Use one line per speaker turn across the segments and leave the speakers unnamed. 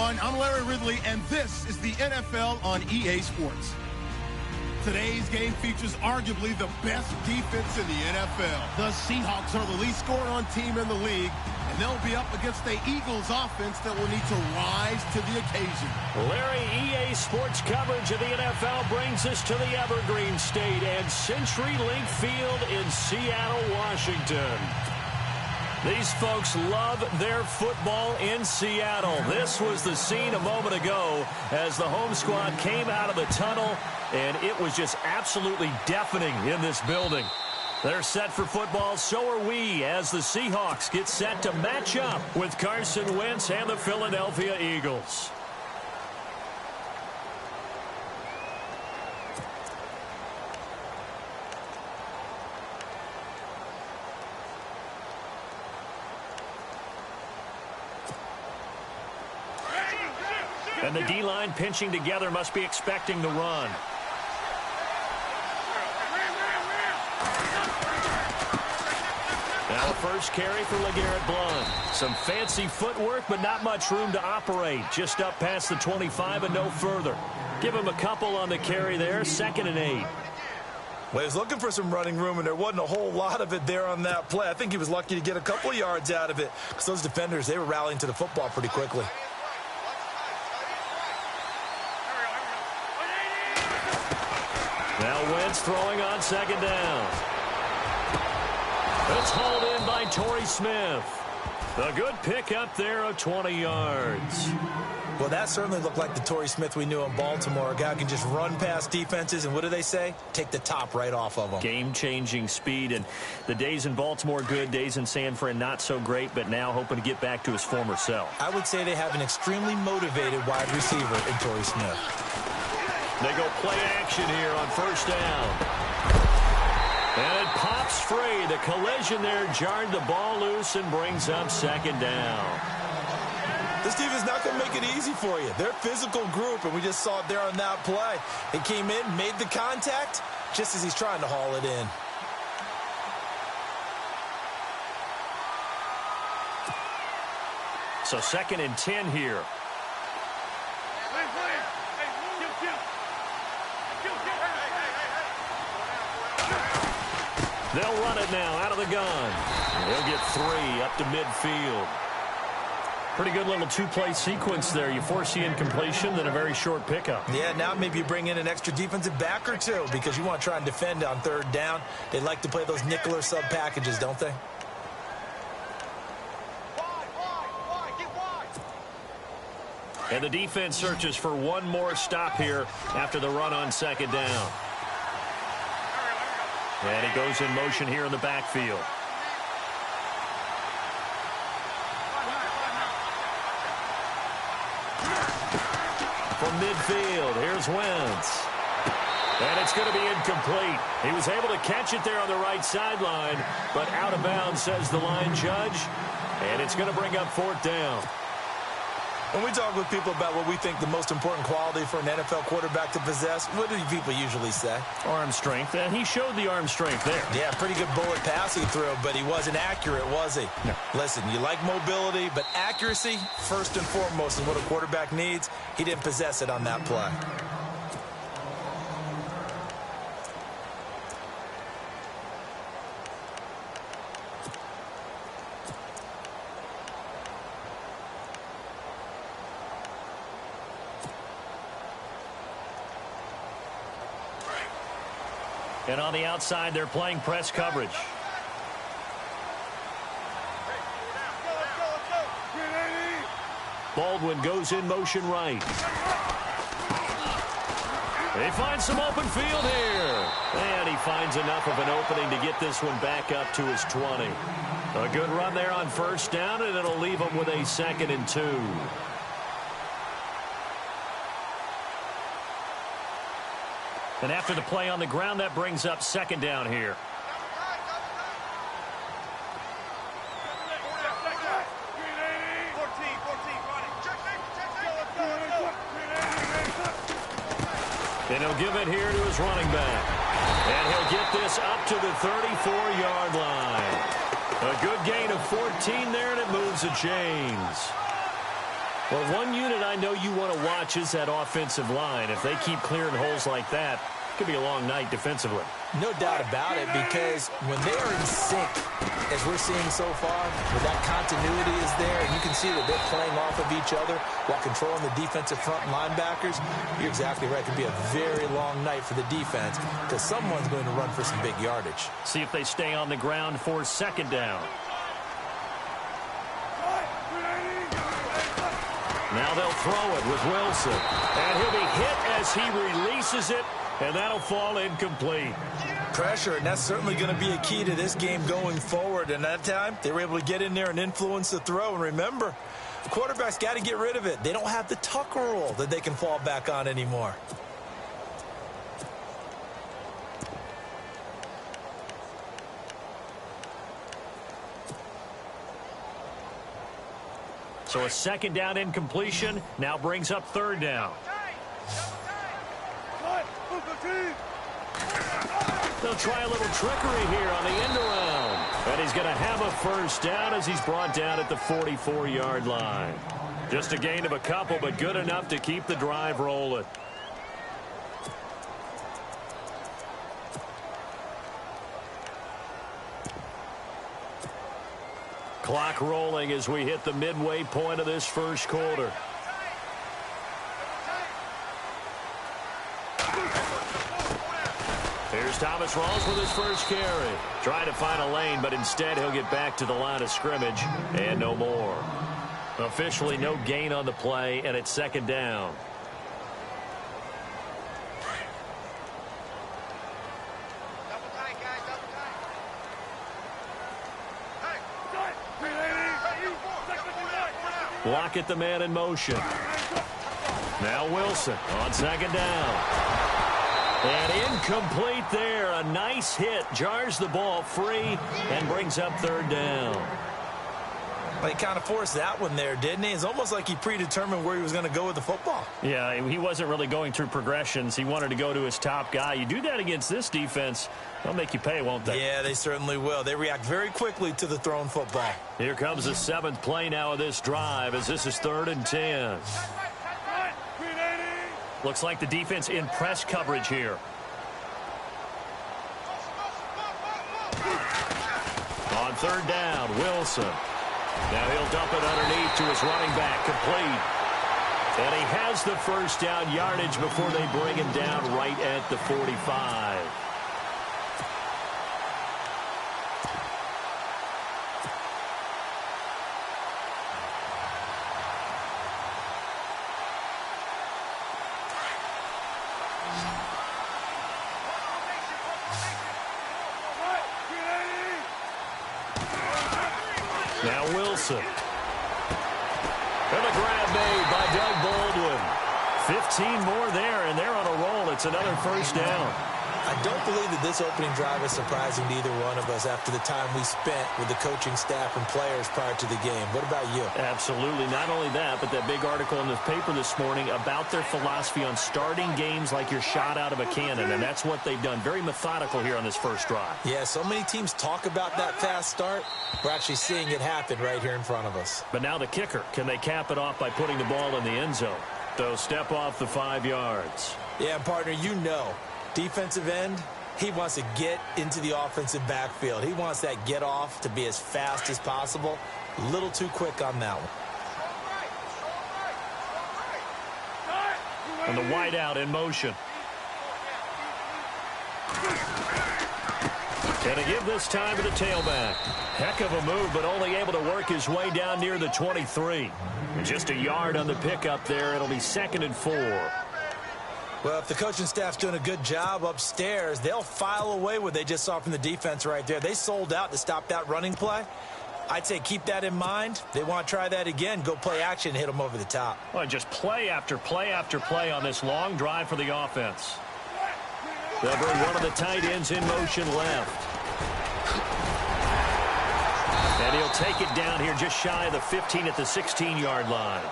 everyone. I'm Larry Ridley, and this is the NFL on EA Sports. Today's game features arguably the best defense in the NFL. The Seahawks are the least scoring team in the league, and they'll be up against the Eagles offense that will need to rise to the occasion.
Larry, EA Sports coverage of the NFL brings us to the Evergreen State and CenturyLink Field in Seattle, Washington. These folks love their football in Seattle. This was the scene a moment ago as the home squad came out of the tunnel, and it was just absolutely deafening in this building. They're set for football, so are we, as the Seahawks get set to match up with Carson Wentz and the Philadelphia Eagles. And the D-line pinching together must be expecting the run. Now a first carry for LeGarrette Blount. Some fancy footwork, but not much room to operate. Just up past the 25 and no further. Give him a couple on the carry there, 2nd and 8.
Well, he was looking for some running room, and there wasn't a whole lot of it there on that play. I think he was lucky to get a couple of yards out of it because those defenders, they were rallying to the football pretty quickly.
Now Wentz throwing on 2nd down. It's hauled in by Torrey Smith. A good pickup there of 20 yards.
Well, that certainly looked like the Torrey Smith we knew in Baltimore. A guy who can just run past defenses, and what do they say? Take the top right off of them.
Game-changing speed, and the days in Baltimore good, days in San Fran not so great, but now hoping to get back to his former self.
I would say they have an extremely motivated wide receiver in Torrey Smith.
They go play action here on 1st down. And it pops free. The collision there jarred the ball loose and brings up 2nd down.
This team is not going to make it easy for you. They're a physical group, and we just saw it there on that play. It came in, made the contact, just as he's trying to haul it in.
So 2nd and 10 here. They'll run it now out of the gun. They'll get 3 up to midfield. Pretty good little 2-play sequence there. You force the incompletion, then a very short pickup.
Yeah, now maybe you bring in an extra defensive back or two because you want to try and defend on 3rd down. They like to play those nickel or sub packages, don't they?
And the defense searches for one more stop here after the run on 2nd down. And he goes in motion here in the backfield. From midfield, here's Wentz. And it's going to be incomplete. He was able to catch it there on the right sideline, but out of bounds, says the line judge. And it's going to bring up 4th down.
When we talk with people about what we think the most important quality for an NFL quarterback to possess, what do people usually say?
Arm strength, and he showed the arm strength there.
Yeah, pretty good bullet pass he threw, but he wasn't accurate, was he?
No.
Listen, you like mobility, but accuracy, first and foremost, is what a quarterback needs. He didn't possess it on that play.
And on the outside, they're playing press coverage. Baldwin goes in motion right. They find some open field here. And he finds enough of an opening to get this one back up to his 20. A good run there on 1st down, and it'll leave him with a 2nd and 2. And after the play on the ground, that brings up 2nd down here. And he'll give it here to his running back. And he'll get this up to the 34-yard line. A good gain of 14 there, and it moves the chains. Well, one unit I know you want to watch is that offensive line. If they keep clearing holes like that, it could be a long night defensively.
No doubt about it, because when they are in sync, as we're seeing so far, when that continuity is there, and you can see that they're playing off of each other while controlling the defensive front linebackers, you're exactly right. It could be a very long night for the defense because someone's going to run for some big yardage.
See if they stay on the ground for second down. Now they'll throw it with Wilson. And he'll be hit as he releases it, and that'll fall incomplete.
Pressure, and that's certainly going to be a key to this game going forward. And that time, they were able to get in there and influence the throw. And remember, the quarterback's got to get rid of it. They don't have the tuck rule that they can fall back on anymore.
So a second down incompletion now brings up third down. They'll try a little trickery here on the end around. And he's going to have a first down as he's brought down at the 44-yard line. Just a gain of a couple, but good enough to keep the drive rolling. Clock rolling as we hit the midway point of this first quarter. Here's Thomas Rawls with his first carry. Trying to find a lane, but instead he'll get back to the line of scrimmage and no more. Officially no gain on the play, and it's second down. Lockett the man in motion. Now Wilson on second down. And incomplete there. A nice hit. Jars the ball free and brings up third down.
Well, he kind of forced that one there, didn't he? It's almost like he predetermined where he was going to go with the football.
Yeah, he wasn't really going through progressions. He wanted to go to his top guy. You do that against this defense, they'll make you pay, won't they?
Yeah, they certainly will. They react very quickly to the thrown football.
Here comes the seventh play now of this drive as this is 3rd and 10. Looks like the defense in press coverage here. On third down, Wilson. Now he'll dump it underneath to his running back, complete. And he has the first down yardage before they bring him down right at the 45. Now Wilson. And a grab made by Doug Baldwin. 15 more there, and they're on a roll. It's another first down.
I don't believe that this opening drive is surprising to either one of us after the time we spent with the coaching staff and players prior to the game. What about you?
Absolutely. Not only that, but that big article in the paper this morning about their philosophy on starting games like you're shot out of a cannon, and that's what they've done. Very methodical here on this first drive.
Yeah, so many teams talk about that fast start. We're actually seeing it happen right here in front of us.
But now the kicker. Can they cap it off by putting the ball in the end zone? They'll step off the 5 yards.
Yeah, partner, you know. Defensive end, he wants to get into the offensive backfield. He wants that get off to be as fast as possible. A little too quick on that one.
And the wideout in motion. And to give this time to the tailback. Heck of a move, but only able to work his way down near the 23. And just a yard on the pickup there. It'll be 2nd and 4.
Well, if the coaching staff's doing a good job upstairs, they'll file away what they just saw from the defense right there. They sold out to stop that running play. I'd say keep that in mind. They want to try that again, go play action, hit them over the top.
Well, just play after play after play on this long drive for the offense. They'll bring one of the tight ends in motion left. And he'll take it down here just shy of the 15 at the 16-yard line.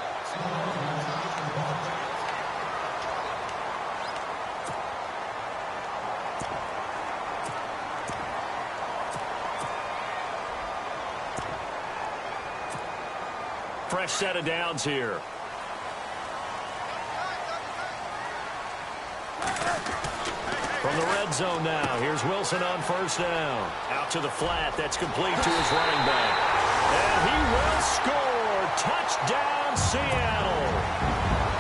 Fresh set of downs here. From the red zone now, here's Wilson on first down. Out to the flat, that's complete to his running back. And he will score. Touchdown, Seattle.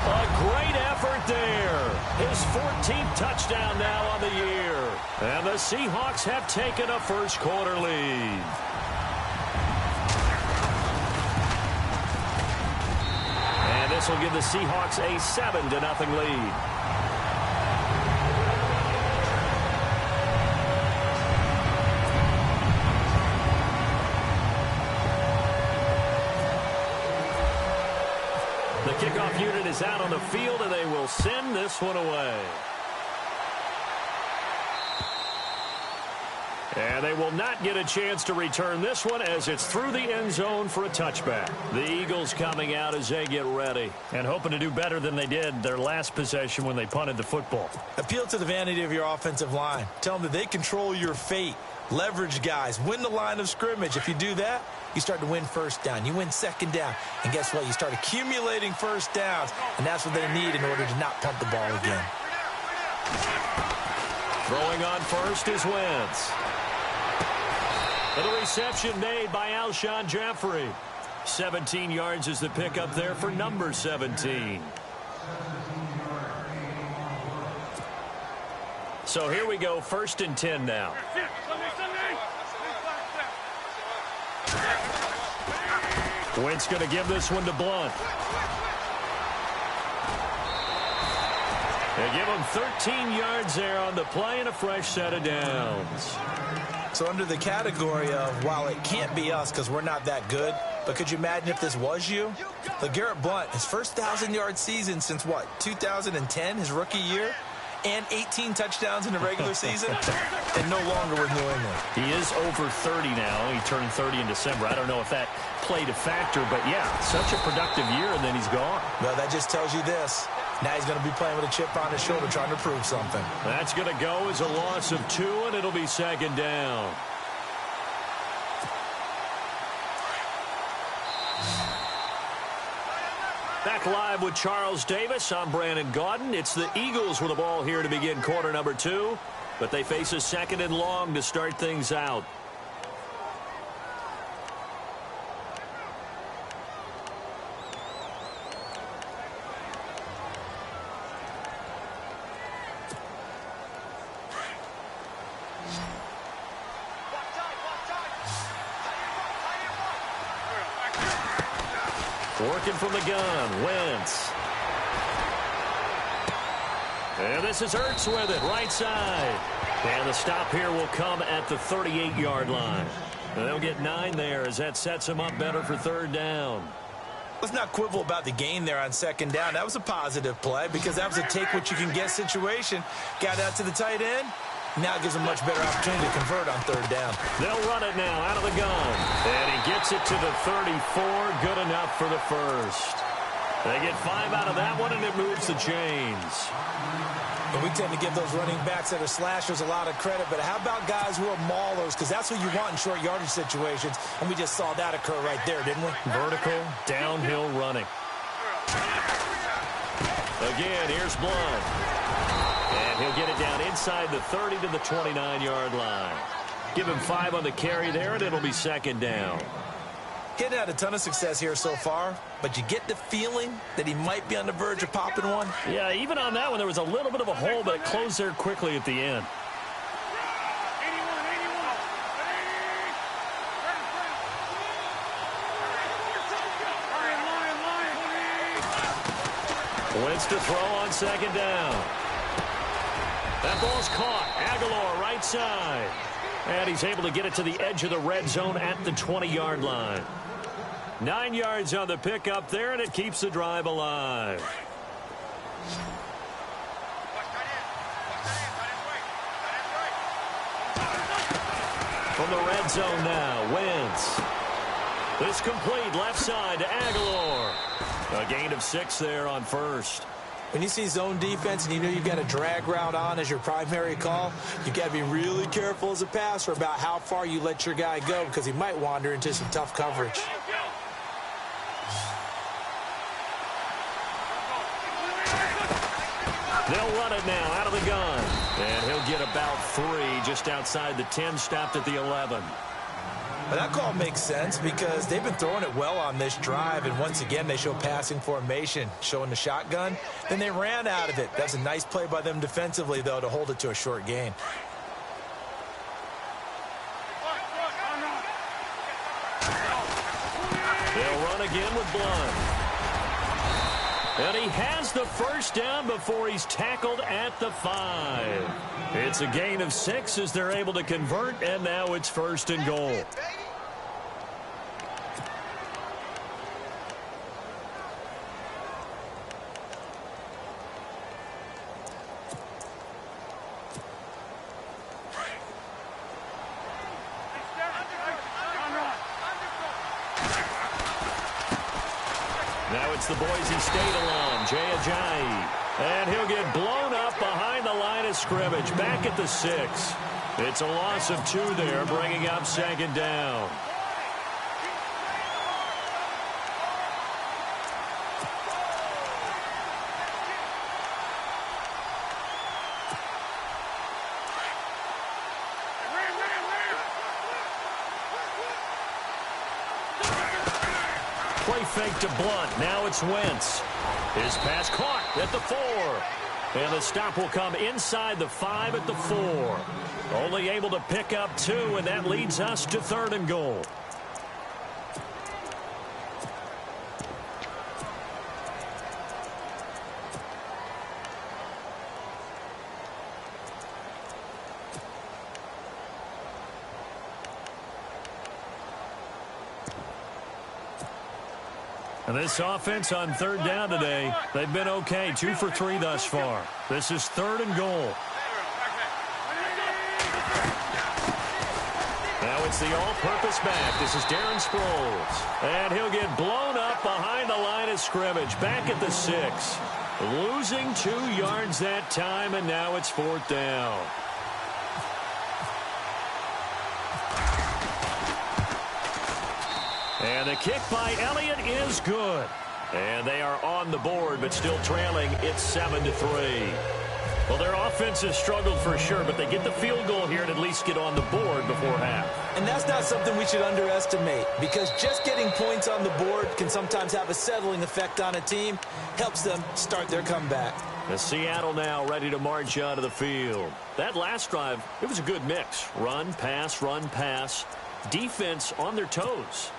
A great effort there. His 14th touchdown now on the year. And the Seahawks have taken a first quarter lead. And this will give the Seahawks a 7-0 lead. The kickoff unit is out on the field, and they will send this one away. And they will not get a chance to return this one as it's through the end zone for a touchback. The Eagles coming out as they get ready and hoping to do better than they did their last possession when they punted the football.
Appeal to the vanity of your offensive line. Tell them that they control your fate. Leverage guys. Win the line of scrimmage. If you do that, you start to win first down. You win second down. And guess what? You start accumulating first downs. And that's what they need in order to not punt the ball again.
Throwing on first is Wentz. And the reception made by Alshon Jeffrey. 17 yards is the pickup there for number 17. So here we go, 1st and 10 now. Wentz going to give this one to Blunt. They give him 13 yards there on the play and a fresh set of downs.
So under the category of, while it can't be us because we're not that good, but could you imagine if this was you? LeGarrette Blunt, his first 1,000-yard season since what, 2010, his rookie year? And 18 touchdowns in the regular season, and no longer with New England.
He is over 30 now. He turned 30 in December. I don't know if that played a factor, but yeah, such a productive year, and then he's gone.
Well, that just tells you this. Now he's going to be playing with a chip on his shoulder trying to prove something.
That's going to go as a loss of 2, and it'll be 2nd down. Back live with Charles Davis. I'm Brandon Gaudin. It's the Eagles with the ball here to begin quarter number 2, but they face a 2nd and long to start things out. Working from the gun, Wentz. And this is Ertz with it, right side. And the stop here will come at the 38-yard line. And they'll get 9 there as that sets them up better for 3rd down.
Let's not quibble about the gain there on 2nd down. That was a positive play because that was a take-what-you-can-get situation. Got out to the tight end. Now it gives them much better opportunity to convert on 3rd down.
They'll run it now out of the gun. And he gets it to the 34. Good enough for the first. They get 5 out of that one, and it moves the chains.
And we tend to give those running backs that are slashers a lot of credit, but how about guys who are maulers? Because that's what you want in short yardage situations, and we just saw that occur right there, didn't we?
Vertical, downhill running. Again, here's Blunt. And he'll get it down inside the 30 to the 29-yard line. Give him 5 on the carry there, and it'll be 2nd down.
He hadn't had a ton of success here so far, but you get the feeling that he might be on the verge of popping one.
Yeah, even on that one, there was a little bit of a hole, but it closed there quickly at the end. Wentz to throw on 2nd down. That ball's caught. Aguilar right side. And he's able to get it to the edge of the red zone at the 20-yard line. 9 yards on the pickup there, and it keeps the drive alive. From the red zone now, Wentz. This complete left side to Aguilar. A gain of 6 there on first.
When you see zone defense and you know you've got a drag route on as your primary call, you've got to be really careful as a passer about how far you let your guy go because he might wander into some tough coverage.
They'll run it now out of the gun. And he'll get about 3 just outside the 10, stopped at the 11.
Well, that call makes sense because they've been throwing it well on this drive, and once again they show passing formation, showing the shotgun. Then they ran out of it. That's a nice play by them defensively, though, to hold it to a short gain.
They'll run again with Blunt. And he has the first down before he's tackled at the 5. It's a gain of 6 as they're able to convert, and now it's 1st and goal. Now it's the Boise State alum, Jay Ajayi. And he'll get blown up behind the line of scrimmage, back at the 6. It's a loss of 2 there, bringing up 2nd down. Play fake to Blunt. Now it's Wentz. His pass caught at the 4. And the stop will come inside the 5 at the 4. Only able to pick up 2, and that leads us to 3rd and goal. And this offense on 3rd down today, they've been okay. 2 for 3 thus far. This is 3rd and goal. Now it's the all-purpose back. This is Darren Sproles. And he'll get blown up behind the line of scrimmage, back at the 6. Losing 2 yards that time, and now it's 4th down. And the kick by Elliott is good. And they are on the board, but still trailing. It's 7-3. Well, their offense has struggled for sure, but they get the field goal here and at least get on the board before half.
And that's not something we should underestimate, because just getting points on the board can sometimes have a settling effect on a team. Helps them start their comeback.
The Seattle now ready to march out of the field. That last drive, it was a good mix. Run, pass, defense on their toes.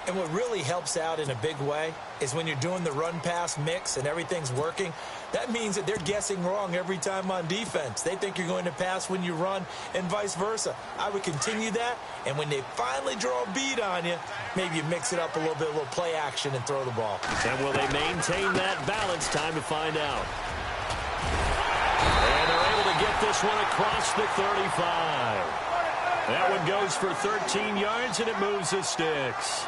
And what really helps out in a big way is when you're doing the run-pass mix and everything's working, that means that they're guessing wrong every time on defense. They think you're going to pass when you run and vice versa. I would continue that, and when they finally draw a bead on you, maybe you mix it up a little bit, a little play action and throw the ball.
And will they maintain that balance? Time to find out. And they're able to get this one across the 35. That one goes for 13 yards, and it moves the sticks.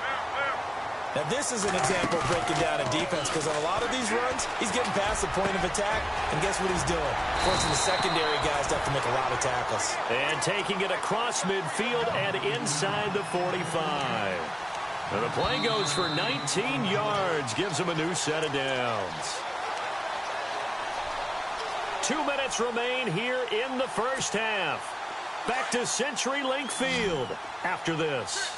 Now, this is an example of breaking down a defense, because on a lot of these runs, he's getting past the point of attack, and guess what he's doing? Forcing the secondary guys to have to make a lot of tackles.
And taking it across midfield and inside the 45. And the play goes for 19 yards, gives him a new set of downs. 2 minutes remain here in the first half. Back to CenturyLink Field after this.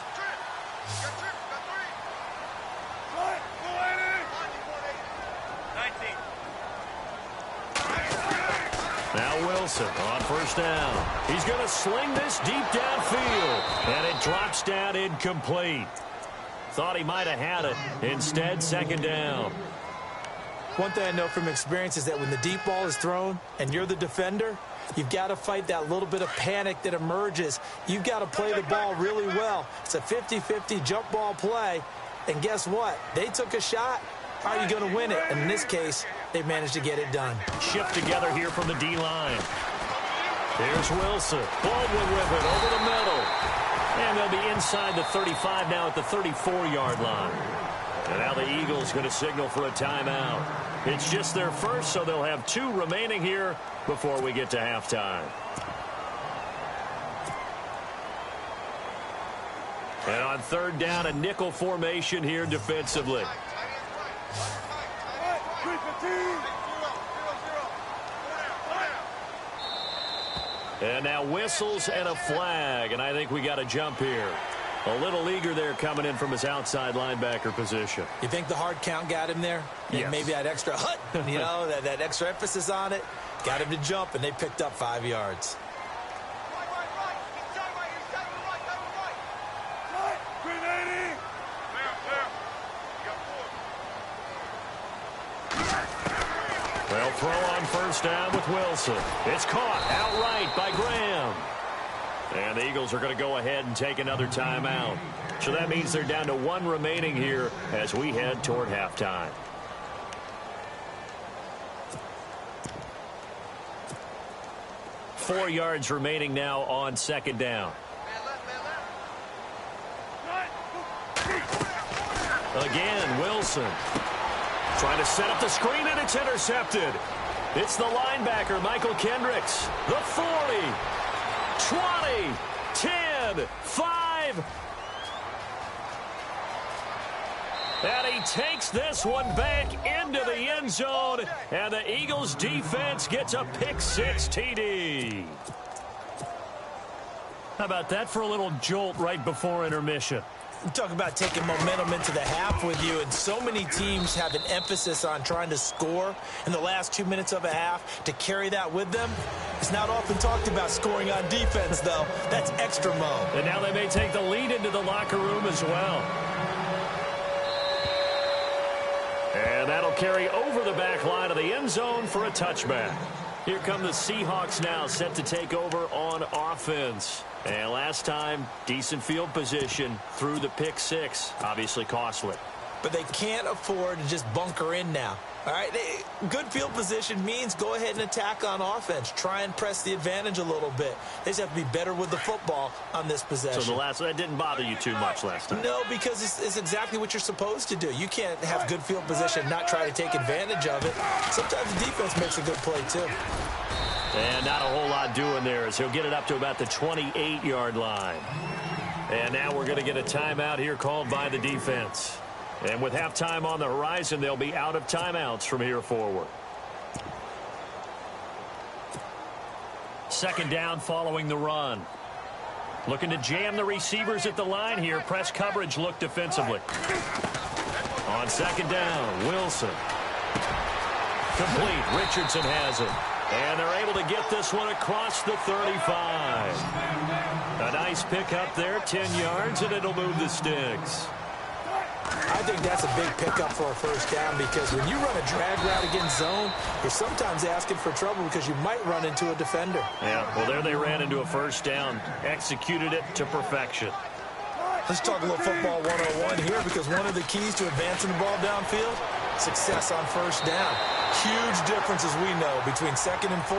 Now Wilson on first down. He's going to sling this deep downfield. And it drops down incomplete. Thought he might have had it. Instead, second down.
One thing I know from experience is that when the deep ball is thrown and you're the defender, you've got to fight that little bit of panic that emerges. You've got to play the ball really well. It's a 50-50 jump ball play. And guess what? They took a shot. How are you going to win it? And in this case, they managed to get it done.
Shift together here from the D-line. Here's Wilson. Baldwin with it over the middle. And they'll be inside the 35 now at the 34-yard line. And now the Eagles going to signal for a timeout. It's just their first, so they'll have 2 remaining here before we get to halftime. And on third down, a nickel formation here defensively. And now whistles and a flag, and I think we got a jump here. A little eager there coming in from his outside linebacker position.
You think the hard count got him there?
Yes.
Maybe that extra hut, you know, that extra emphasis on it. Got him to jump, and they picked up 5 yards.
They'll throw on first down with Wilson. It's caught outright by Graham. And the Eagles are going to go ahead and take another timeout. So that means they're down to 1 remaining here as we head toward halftime. Four yards remaining now on second down. Again, Wilson. Trying to set up the screen, and it's intercepted. It's the linebacker, Michael Kendricks. The 40, 20, 10, 5. And he takes this one back into the end zone, and the Eagles defense gets a pick-6 TD. How about that for a little jolt right before intermission?
Talk about taking momentum into the half with you, and so many teams have an emphasis on trying to score in the last 2 minutes of a half. To carry that with them, it's not often talked about scoring on defense, though. That's extra mode.
And now they may take the lead into the locker room as well. And that'll carry over the back line of the end zone for a touchback. Here come the Seahawks now, set to take over on offense. And last time, decent field position through the pick-6. Obviously costly.
But they can't afford to just bunker in now. All right, good field position means go ahead and attack on offense. Try and press the advantage a little bit. They just have to be better with the football on this possession.
So that didn't bother you too much last time?
No, because it's exactly what you're supposed to do. You can't have good field position and not try to take advantage of it. Sometimes the defense makes a good play, too.
And not a whole lot doing there as he'll get it up to about the 28-yard line. And now we're going to get a timeout here called by the defense. And with halftime on the horizon, they'll be out of timeouts from here forward. Second down following the run. Looking to jam the receivers at the line here. Press coverage look defensively. On second down, Wilson. Complete. Richardson has it. And they're able to get this one across the 35. A nice pickup there, 10 yards, and it'll move the sticks.
I think that's a big pickup for a first down, because when you run a drag route against zone, you're sometimes asking for trouble because you might run into a defender.
Yeah, well, there they ran into a first down. Executed it to perfection.
Let's talk a little football 101 here, because one of the keys to advancing the ball downfield, success on first down. Huge difference, as we know, between 2nd and 4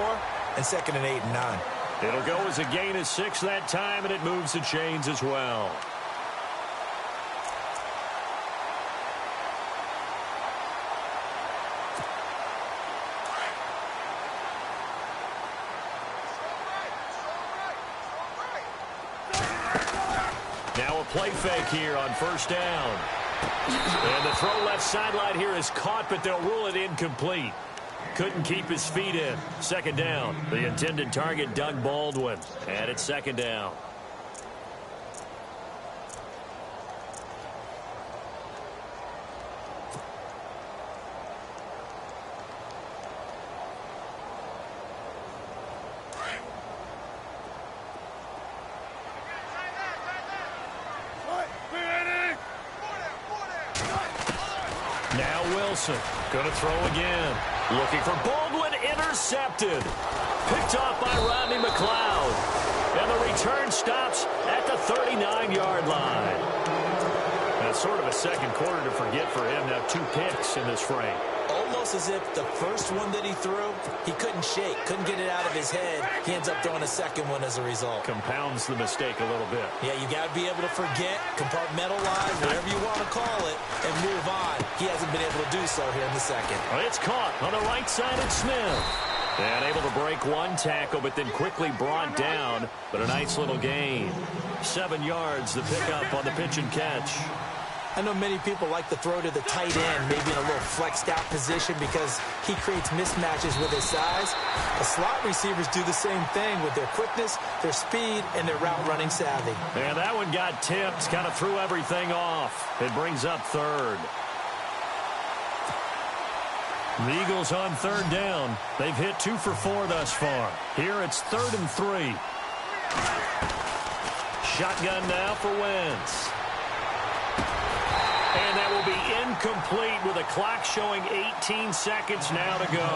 and 2nd and 8 and 9.
It'll go as a gain of 6 that time, and it moves the chains as well. Now a play fake here on first down. And the throw left sideline here is caught, but they'll rule it incomplete. Couldn't keep his feet in. Second down. The intended target, Doug Baldwin. And it's second down. Now Wilson, going to throw again. Looking for Baldwin, intercepted. Picked off by Rodney McLeod. And the return stops at the 39-yard line. That's sort of a second quarter to forget for him. Now 2 picks in this frame.
Almost as if the first one that he threw, he couldn't shake, couldn't get it out of his head. He ends up throwing a second one as a result.
Compounds the mistake a little bit.
Yeah, you got to be able to forget, compartmentalize, whatever you want to call it, and move on. He hasn't been able to do so here in the second.
Well, it's caught on the right side of Smith. And able to break one tackle, but then quickly brought down. But a nice little gain. 7 yards, the pickup on the pitch and catch.
I know many people like to throw to the tight end, maybe in a little flexed out position because he creates mismatches with his size. The slot receivers do the same thing with their quickness, their speed, and their route running savvy.
And that one got tipped, kind of threw everything off. It brings up third. The Eagles on third down. They've hit 2 for 4 thus far. Here it's 3rd and 3. Shotgun now for Wentz. And that will be incomplete with a clock showing 18 seconds now to go.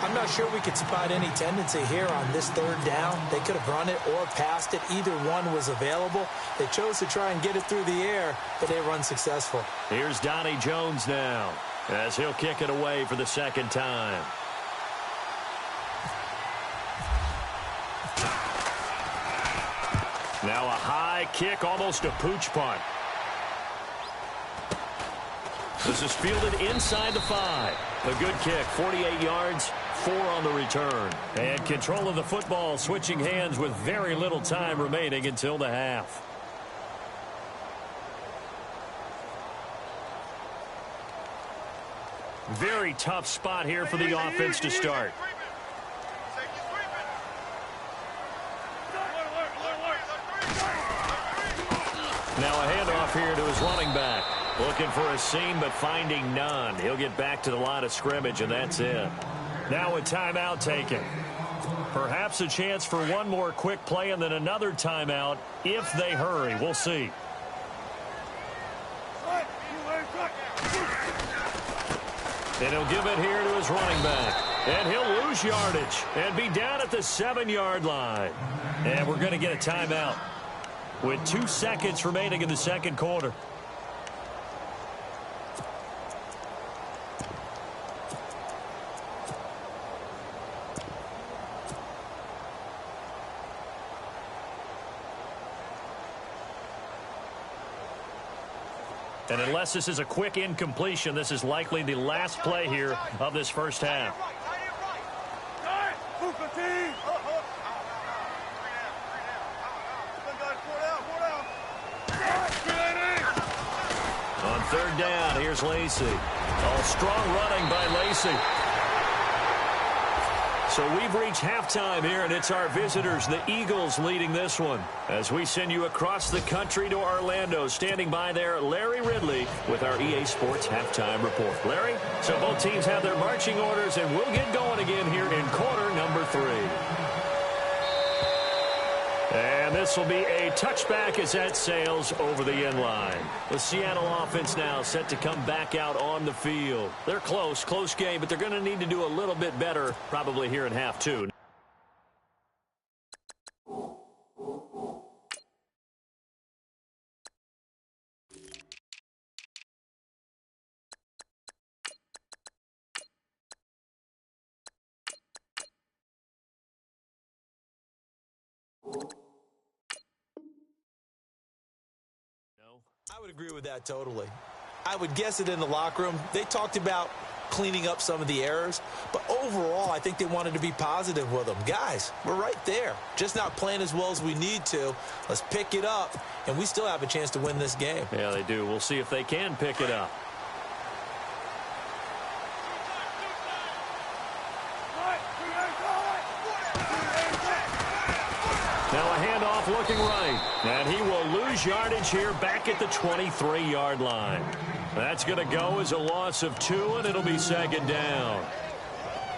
I'm not sure we could spot any tendency here on this 3rd down. They could have run it or passed it. Either one was available. They chose to try and get it through the air, but they were unsuccessful.
Here's Donnie Jones now, as he'll kick it away for the 2nd time. Now a high kick, almost a pooch punt. This is fielded inside the 5. A good kick, 48 yards, 4 on the return. And control of the football switching hands with very little time remaining until the half. Very tough spot here for the offense to start. Now a handoff here to his running back. Looking for a seam, but finding none. He'll get back to the line of scrimmage, and that's it. Now a timeout taken. Perhaps a chance for one more quick play and then another timeout if they hurry. We'll see. And he'll give it here to his running back. And he'll lose yardage and be down at the 7-yard line. And we're going to get a timeout with 2 seconds remaining in the 2nd quarter. And unless this is a quick incompletion, this is likely the last play here of this first half. On 3rd down, here's Lacy. Oh, strong running by Lacy. So we've reached halftime here, and it's our visitors, the Eagles, leading this one. As we send you across the country to Orlando, standing by there, Larry Ridley with our EA Sports Halftime Report. Larry, so both teams have their marching orders, and we'll get going again here in quarter number 3. And this will be a touchback as that sails over the end line. The Seattle offense now set to come back out on the field. They're close game, but they're going to need to do a little bit better probably here in half 2.
I would agree with that totally. I would guess it in the locker room. They talked about cleaning up some of the errors, but overall, I think they wanted to be positive with them. Guys, we're right there. Just not playing as well as we need to. Let's pick it up, and we still have a chance to win this game.
Yeah, they do. We'll see if they can pick it up. Now a handoff looking right. And he will lose yardage here back at the 23-yard line. That's going to go as a loss of 2, and it'll be 2nd down.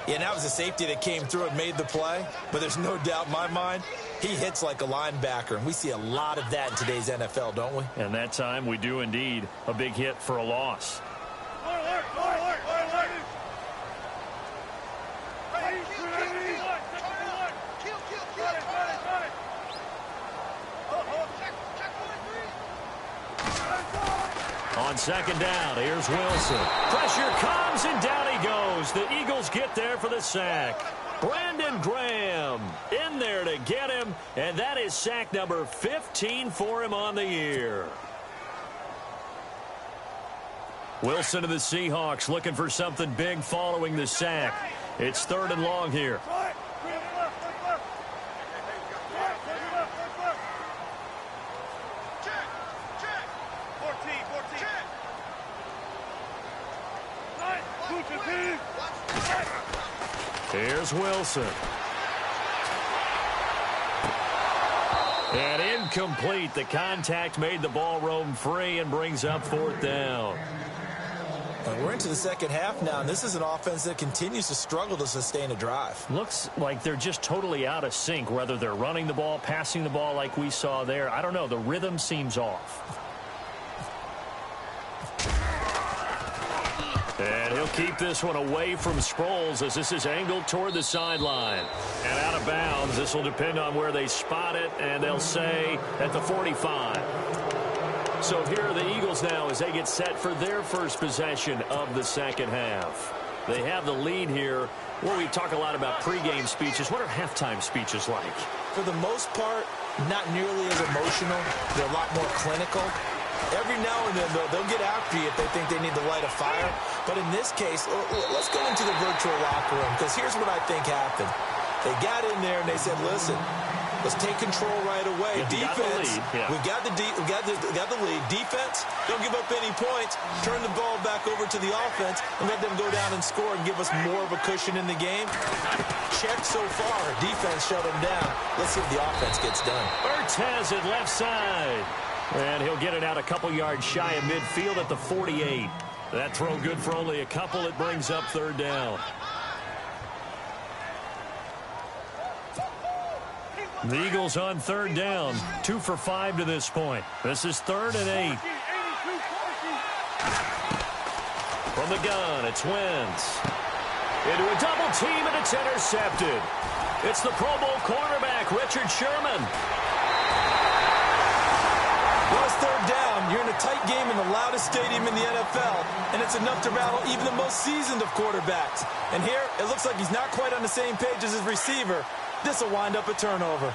Yeah, and that was a safety that came through and made the play. But there's no doubt in my mind, he hits like a linebacker. And we see a lot of that in today's NFL, don't we?
And that time we do indeed. A big hit for a loss. On 2nd down, here's Wilson. Pressure comes, and down he goes. The Eagles get there for the sack. Brandon Graham in there to get him, and that is sack number 15 for him on the year. Wilson of the Seahawks looking for something big following the sack. It's 3rd and long here. Here's Wilson. And incomplete. The contact made the ball roam free and brings up 4th down.
And we're into the second half now, and this is an offense that continues to struggle to sustain a drive.
Looks like they're just totally out of sync, whether they're running the ball, passing the ball like we saw there. I don't know. The rhythm seems off. And he'll keep this one away from Sproles as this is angled toward the sideline. And out of bounds. This will depend on where they spot it, and they'll say at the 45. So here are the Eagles now as they get set for their first possession of the second half. They have the lead here. Well, we talk a lot about pregame speeches. What are halftime speeches like?
For the most part, not nearly as emotional. They're a lot more clinical. Every now and then, though, they'll get after you if they think they need to light a fire. But in this case, let's go into the virtual locker room, because here's what I think happened. They got in there and they said, listen, let's take control right away. Defense, we got the lead. Defense, don't give up any points. Turn the ball back over to the offense and let them go down and score and give us more of a cushion in the game. Check so far. Defense shut them down. Let's see if the offense gets done.
Ertz has it left side. And he'll get it out a couple yards shy of midfield at the 48. That throw good for only a couple. It brings up 3rd down. The Eagles on 3rd down. 2 for 5 to this point. This is 3rd and 8. From the gun, it's Wentz. Into a double team, and it's intercepted. It's the Pro Bowl quarterback, Richard Sherman.
Well, it's 3rd down. You're in a tight game in the loudest stadium in the NFL, and it's enough to rattle even the most seasoned of quarterbacks. And here, it looks like he's not quite on the same page as his receiver. This will wind up a turnover.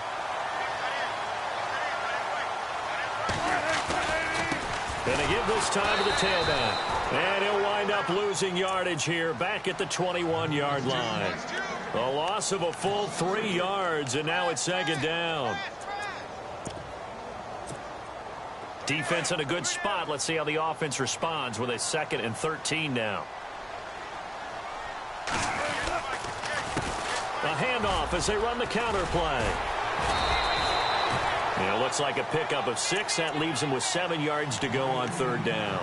Going to give this time to the tailback. And he'll wind up losing yardage here back at the 21-yard line. A loss of a full 3 yards, and now it's 2nd down. Defense in a good spot. Let's see how the offense responds with a 2nd and 13 now. A handoff as they run the counter play. It looks like a pickup of 6. That leaves them with 7 yards to go on 3rd down.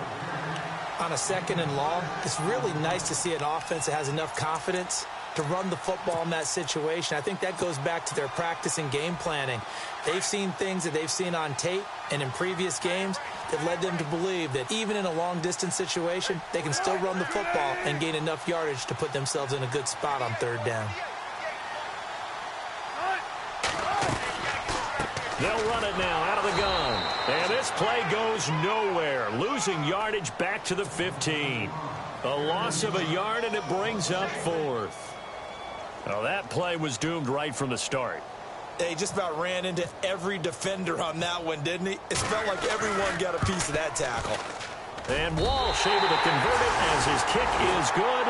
On a 2nd and long, it's really nice to see an offense that has enough confidence to run the football in that situation. I think that goes back to their practice and game planning. They've seen things that they've seen on tape and in previous games that led them to believe that even in a long-distance situation, they can still run the football and gain enough yardage to put themselves in a good spot on 3rd down.
They'll run it now out of the gun. And this play goes nowhere. Losing yardage back to the 15. A loss of a yard, and it brings up 4th. Well, that play was doomed right from the start.
He just about ran into every defender on that one, didn't he? It felt like everyone got a piece of that tackle.
And Walsh able to convert it as his kick is good,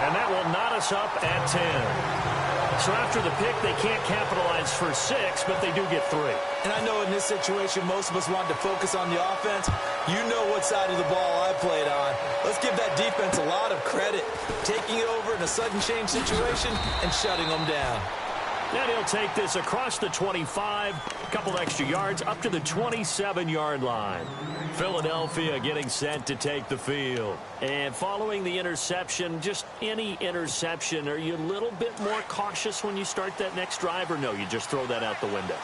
and that will knot us up at 10. So after the pick, they can't capitalize for 6, but they do get 3.
And I know in this situation, most of us wanted to focus on the offense. You know what side of the ball I played on. Let's give that defense a lot of credit, taking it over in a sudden change situation and shutting them down.
And he'll take this across the 25, a couple extra yards, up to the 27-yard line. Philadelphia getting set to take the field. And following the interception, just any interception, are you a little bit more cautious when you start that next drive, or no, you just throw that out the window?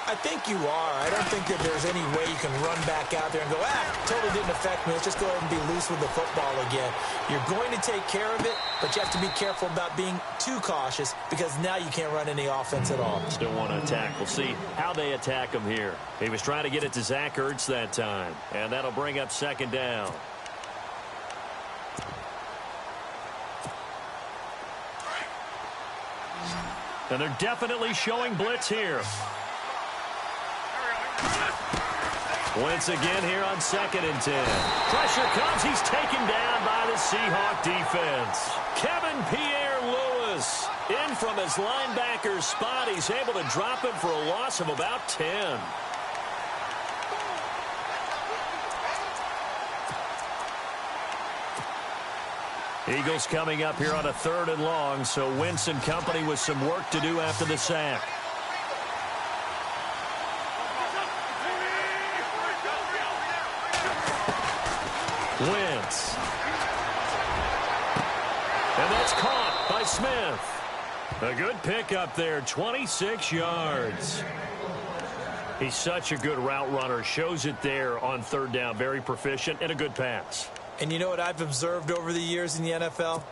I think you are. I don't think that there's any way you can run back out there and go, totally didn't affect me. Let's just go ahead and be loose with the football again. You're going to take care of it, but you have to be careful about being too cautious because now you can't run any offense at all.
Still want to attack. We'll see how they attack him here. He was trying to get it to Zach Ertz that time, and that'll bring up 2nd down. And they're definitely showing blitz here. Wentz again here on 2nd and 10. Pressure comes. He's taken down by the Seahawk defense. Kevin Pierre-Louis in from his linebacker spot. He's able to drop him for a loss of about 10. Eagles coming up here on a 3rd and long, so Wentz and company with some work to do after the sack. Wentz. And that's caught by Smith. A good pickup there, 26 yards. He's such a good route runner. Shows it there on 3rd down. Very proficient and a good pass.
And you know what I've observed over the years in the NFL?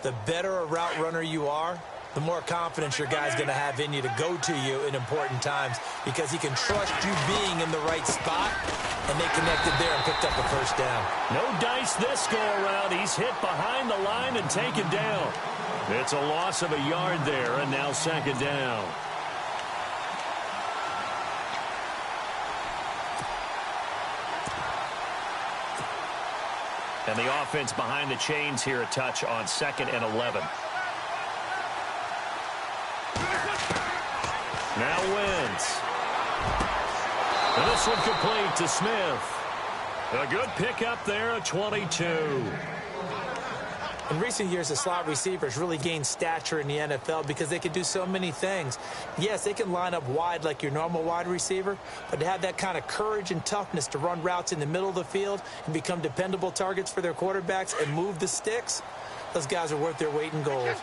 The better a route runner you are, the more confidence your guy's going to have in you to go to you in important times because he can trust you being in the right spot, and they connected there and picked up the 1st down.
No dice this go-around. He's hit behind the line and taken down. It's a loss of a yard there, and now 2nd down. And the offense behind the chains here a touch on 2nd and 11. Now Wentz. And this one complete to Smith. A good pickup there at 22.
In recent years, the slot receivers really gained stature in the NFL because they can do so many things. Yes, they can line up wide like your normal wide receiver, but to have that kind of courage and toughness to run routes in the middle of the field and become dependable targets for their quarterbacks and move the sticks, those guys are worth their weight in gold.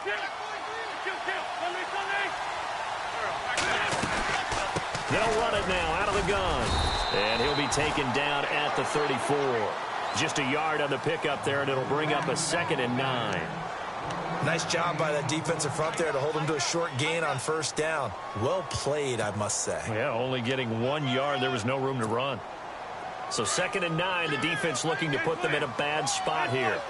They'll run it now out of the gun. And he'll be taken down at the 34. Just a yard on the pickup there, and it'll bring up a 2nd and 9.
Nice job by that defensive front there to hold him to a short gain on 1st down. Well played, I must say.
Yeah, only getting 1 yard. There was no room to run. So 2nd and 9, the defense looking to put them in a bad spot here.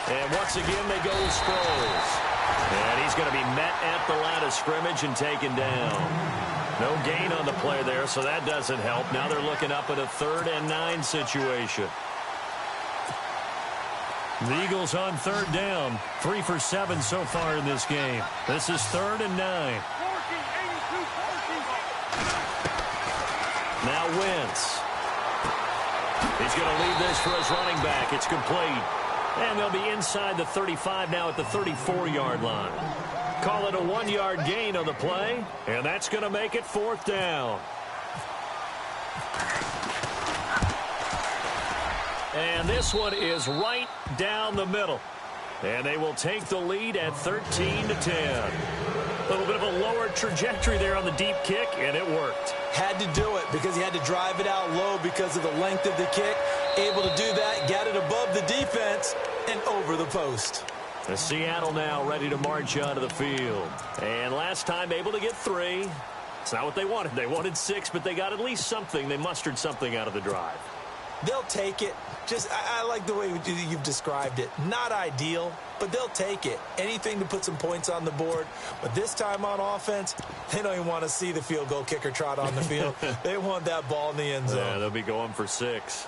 And once again, they go with Sproles. And he's going to be met at the line of scrimmage and taken down. No gain on the play there, so that doesn't help. Now they're looking up at a 3rd and 9 situation. The Eagles on 3rd down. 3 for 7 so far in this game. This is 3rd and 9. Now Wentz. He's going to leave this for his running back. It's complete. And they'll be inside the 35 now at the 34-yard line. Call it a 1-yard gain on the play, and that's going to make it 4th down. And this one is right down the middle. And they will take the lead at 13-10. A little bit of a lower trajectory there on the deep kick, and it worked.
Had to do it because he had to drive it out low because of the length of the kick. Able to do that, got it above the defense and over the post.
The Seattle now ready to march onto the field. And last time able to get 3. It's not what they wanted. They wanted 6, but they got at least something. They mustered something out of the drive.
They'll take it. I like the way you've described it. Not ideal, but they'll take it. Anything to put some points on the board. But this time on offense, they don't even want to see the field goal kicker trot on the field. They want that ball in the end zone.
Yeah, they'll be going for 6.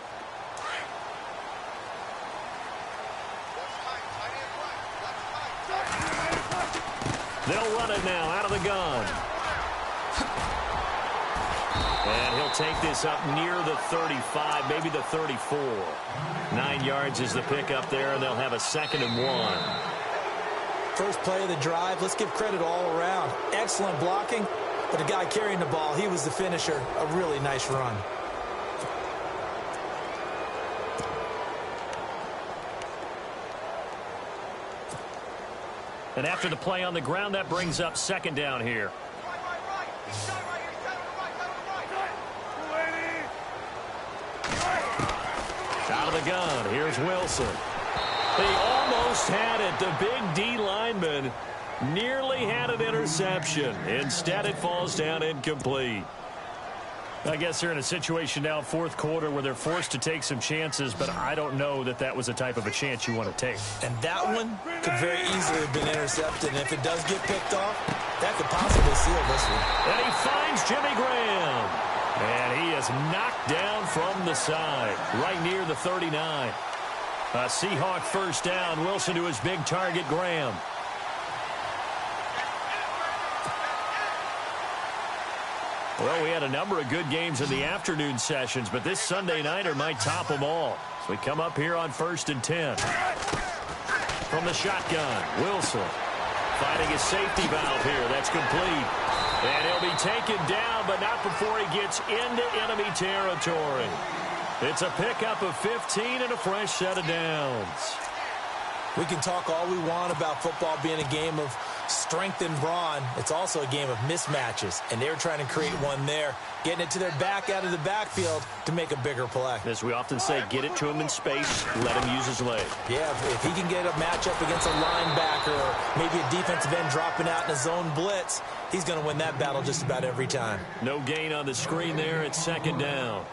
They'll run it now out of the gun. And he'll take this up near the 35, maybe the 34. 9 yards is the pickup there, and they'll have a 2nd and 1.
First play of the drive, let's give credit all around. Excellent blocking, but the guy carrying the ball, he was the finisher. A really nice run.
And after the play on the ground, that brings up 2nd down here. Out of the gun, here's Wilson. They almost had it. The big D lineman nearly had an interception. Instead, it falls down incomplete. I guess they're in a situation now, 4th quarter, where they're forced to take some chances, but I don't know that that was the type of a chance you want to take.
And that one could very easily have been intercepted, and if it does get picked off, that could possibly seal this one.
And he finds Jimmy Graham. And he is knocked down from the side, right near the 39. A Seahawk 1st down. Wilson to his big target, Graham. Well, we had a number of good games in the afternoon sessions, but this Sunday nighter might top them all. We come up here on 1st and 10. From the shotgun, Wilson finding his safety valve here. That's complete. And he'll be taken down, but not before he gets into enemy territory. It's a pickup of 15 and a fresh set of downs.
We can talk all we want about football being a game of strength and brawn. It's also a game of mismatches, and they're trying to create one there, getting it to their back out of the backfield to make a bigger play.
As we often say, get it to him in space, let him use his leg.
Yeah, if he can get a matchup against a linebacker or maybe a defensive end dropping out in a zone blitz, he's going to win that battle just about every time.
No gain on the screen there. It's 2nd down.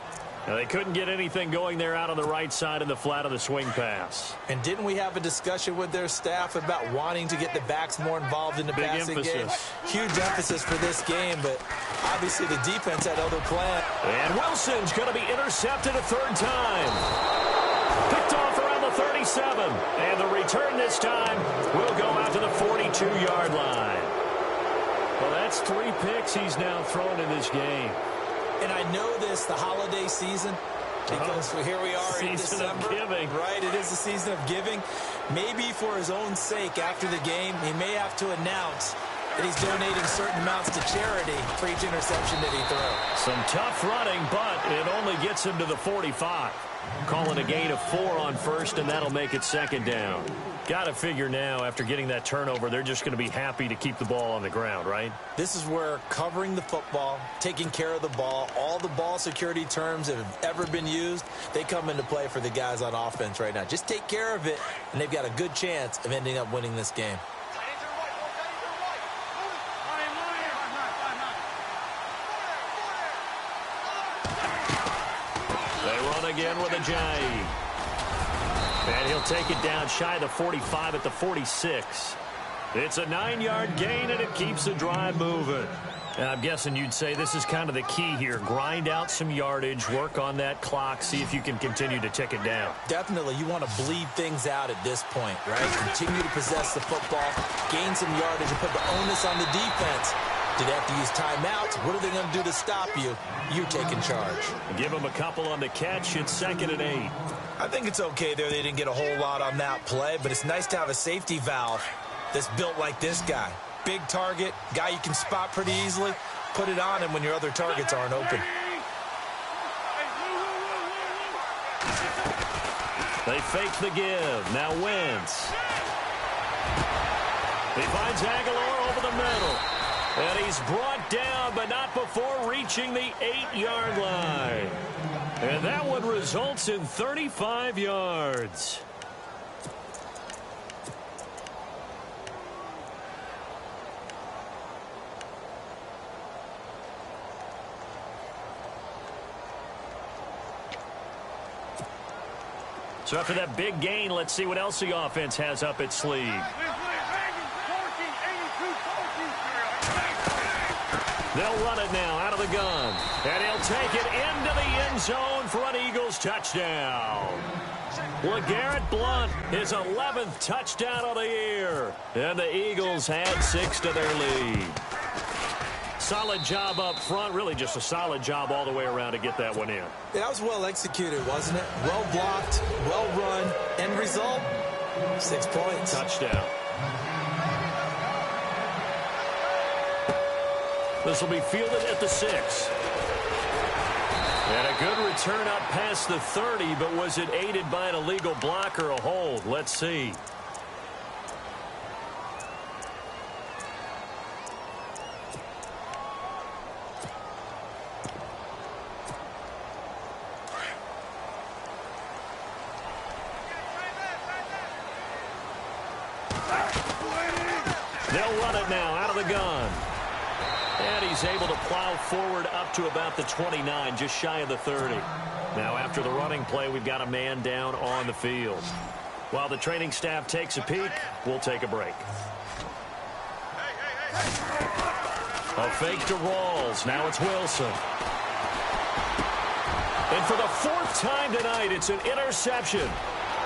Now, they couldn't get anything going there out on the right side of the flat of the swing pass.
And didn't we have a discussion with their staff about wanting to get the backs more involved in the passing game? Huge emphasis for this game, but obviously the defense had other plans.
And Wilson's going to be intercepted a 3rd time. Picked off around the 37. And the return this time will go out to the 42-yard line. Well, that's 3 picks he's now thrown in this game.
And I know this, the holiday season, because here we are in December.
Season of giving.
Right, it is the season of giving. Maybe for his own sake after the game, he may have to announce that he's donating certain amounts to charity for each interception that he throws.
Some tough running, but it only gets him to the 45. Calling a gain of 4 on 1st, and that'll make it 2nd down. Got to figure now, after getting that turnover, they're just going to be happy to keep the ball on the ground, right?
This is where covering the football, taking care of the ball, all the ball security terms that have ever been used, they come into play for the guys on offense right now. Just take care of it, and they've got a good chance of ending up winning this game.
They run again with a J. And he'll take it down shy of the 45 at the 46. It's a 9-yard gain, and it keeps the drive moving. And I'm guessing you'd say this is kind of the key here. Grind out some yardage, work on that clock, see if you can continue to tick it down.
Definitely, you want to bleed things out at this point, right? Continue to possess the football, gain some yardage, and put the onus on the defense. Do they have to use timeouts? What are they going to do to stop you? You're taking charge.
Give them a couple on the catch. It's 2nd and 8.
I think it's okay there. They didn't get a whole lot on that play, but it's nice to have a safety valve that's built like this guy. Big target, guy you can spot pretty easily. Put it on him when your other targets aren't open.
They fake the give. Now Wentz. He finds Aguilar over the middle. And he's brought down, but not before reaching the 8-yard line. And that one results in 35 yards. So after that big gain, let's see what else the offense has up its sleeve. They'll run it now out of the gun. And he'll take it into the end zone for an Eagles touchdown. LeGarrette Blount, his 11th touchdown of the year. And the Eagles add 6 to their lead. Solid job up front. Really just a solid job all the way around to get that one in.
That was well executed, wasn't it? Well blocked, well run. End result, 6 points.
Touchdown. This will be fielded at the 6. And a good return up past the 30, but was it aided by an illegal block or a hold? Let's see. They'll run it now out of the gun. And he's able to plow forward up to about the 29, just shy of the 30. Now after the running play, we've got a man down on the field. While the training staff takes a peek, we'll take a break. A fake to Rawls. Now it's Wilson. And for the 4th time tonight, it's an interception.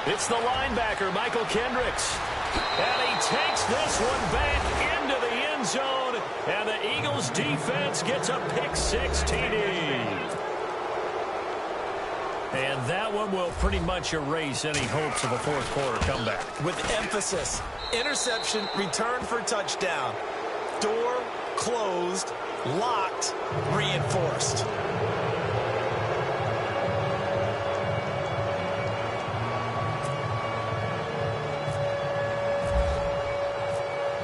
It's the linebacker, Michael Kendricks. And he takes this one back into the end zone. And the Eagles defense gets a pick 6 TD. And that one will pretty much erase any hopes of a fourth quarter comeback.
With emphasis, interception, return for touchdown. Door closed, locked, reinforced.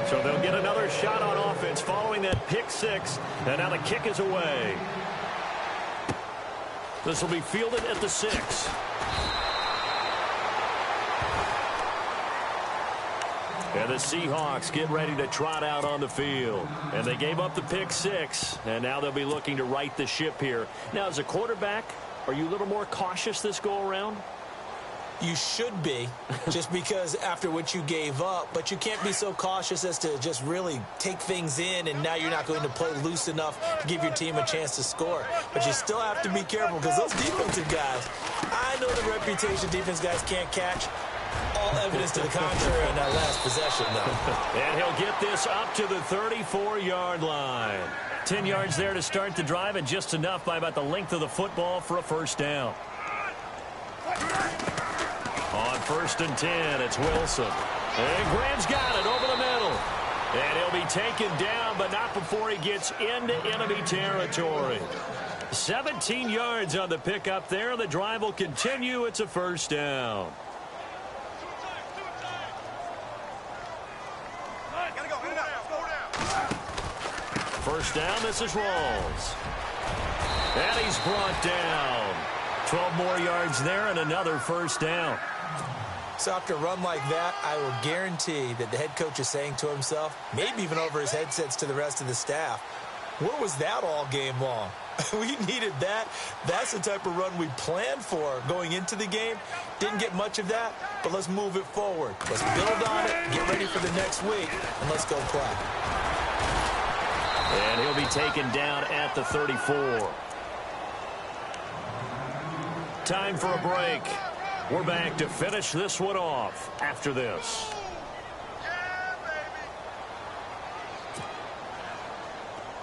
So they'll get another shot on offense following that pick six. And now the kick is away. This will be fielded at the 6. And the Seahawks get ready to trot out on the field. And they gave up the pick six. And now they'll be looking to right the ship here. Now, as a quarterback, are you a little more cautious this go-around?
You should be, just because after what you gave up. But you can't be so cautious as to just really take things in, and now you're not going to play loose enough to give your team a chance to score. But you still have to be careful, because those defensive guys, I know the reputation defense guys can't catch. All evidence to the contrary in that last possession, though.
And he'll get this up to the 34-yard line. 10 yards there to start the drive, and just enough by about the length of the football for a first down. On 1st and 10, it's Wilson. And Graham's got it over the middle. And he'll be taken down, but not before he gets into enemy territory. 17 yards on the pickup there. The drive will continue. It's a first down. First down, this is Rawls. And he's brought down. 12 more yards there and another first down.
So after a run like that, I will guarantee that the head coach is saying to himself, maybe even over his headsets to the rest of the staff, where was that all game long? We needed that. That's the type of run we planned for going into the game. Didn't get much of that, but let's move it forward. Let's build on it, get ready for the next week, and let's go play.
And he'll be taken down at the 34. Time for a break. We're back to finish this one off after this.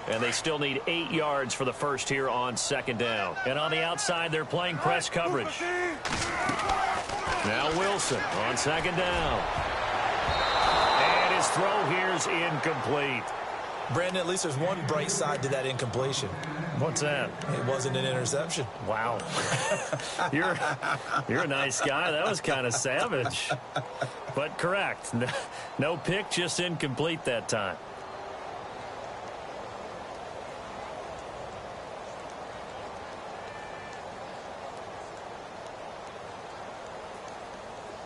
And they still need 8 yards for the first here on second down. And on the outside, they're playing press coverage. Now Wilson on second down. And his throw here's incomplete.
Brandon, at least there's one bright side to that incompletion.
What's that?
It wasn't an interception.
Wow. You're a nice guy. That was kind of savage. But correct. No pick, just incomplete that time.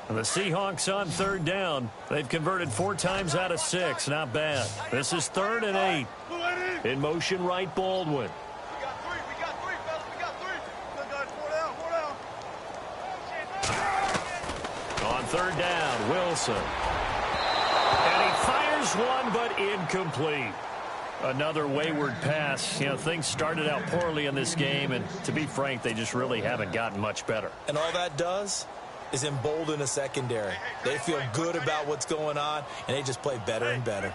The Seahawks on third down. They've converted 4 times out of 6. Not bad. This is 3rd and 8. In motion right, Baldwin.
We got three, fellas. We got 3. Good guys, 4 down.
On third down, Wilson. And he fires one, but incomplete. Another wayward pass. You know, things started out poorly in this game, and to be frank, they just really haven't gotten much better.
And all that does is embolden a secondary. They feel good about what's going on, and they just play better and better.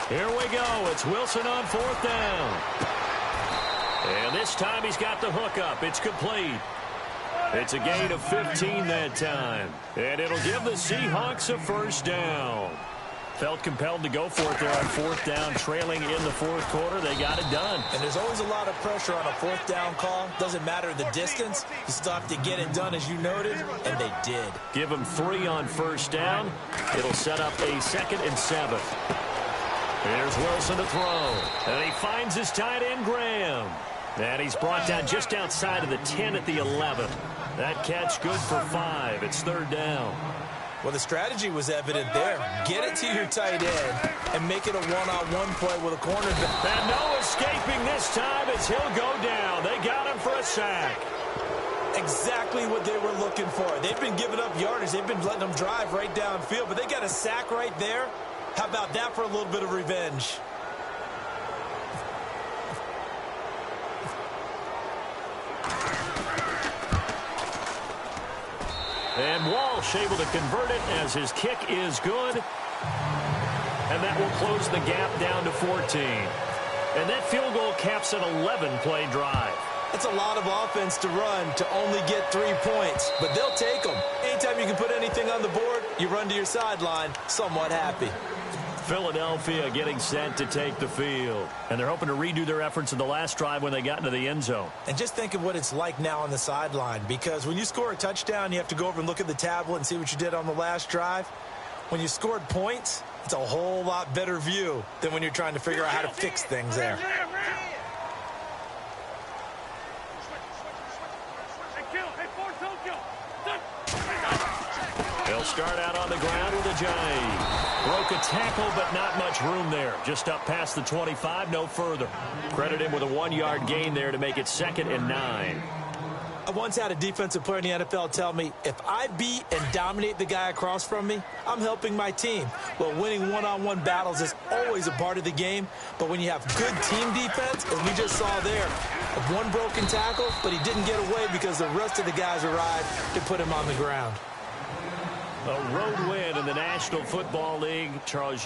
Here we go. It's Wilson on 4th down. And this time he's got the hook up. It's complete. It's a gain of 15 that time. And it'll give the Seahawks a first down. Felt compelled to go for it there on 4th down, trailing in the 4th quarter. They got it done.
And there's always a lot of pressure on a 4th down call. Doesn't matter the distance. You still have to get it done, as you noted, and they did.
Give them 3 on 1st down. It'll set up a 2nd and 7. Here's Wilson to throw. And he finds his tight end, Graham. And he's brought down just outside of the 10 at the 11. That catch good for 5. It's 3rd down.
Well, the strategy was evident there. Get it to your tight end and make it a one-on-one play with a cornerback.
And no escaping this time as he'll go down. They got him for a sack.
Exactly what they were looking for. They've been giving up yardage. They've been letting them drive right downfield, but they got a sack right there. How about that for a little bit of revenge?
And Walsh able to convert it as his kick is good. And that will close the gap down to 14. And that field goal caps an 11-play drive.
That's a lot of offense to run to only get 3 points, but they'll take them. Anytime you can put anything on the board, you run to your sideline somewhat happy.
Philadelphia getting set to take the field. And they're hoping to redo their efforts in the last drive when they got into the end zone.
And just think of what it's like now on the sideline, because when you score a touchdown, you have to go over and look at the tablet and see what you did on the last drive. When you scored points, it's a whole lot better view than when you're trying to figure out how to fix things there.
They'll start out on the ground with a jive. Broke a tackle, but not much room there. Just up past the 25, no further. Credit him with a 1-yard gain there to make it 2nd and 9.
I once had a defensive player in the NFL tell me, if I beat and dominate the guy across from me, I'm helping my team. Well, winning one-on-one battles is always a part of the game, but when you have good team defense, as we just saw there, one broken tackle, but he didn't get away because the rest of the guys arrived to put him on the ground.
A road win in the National Football League. Charles,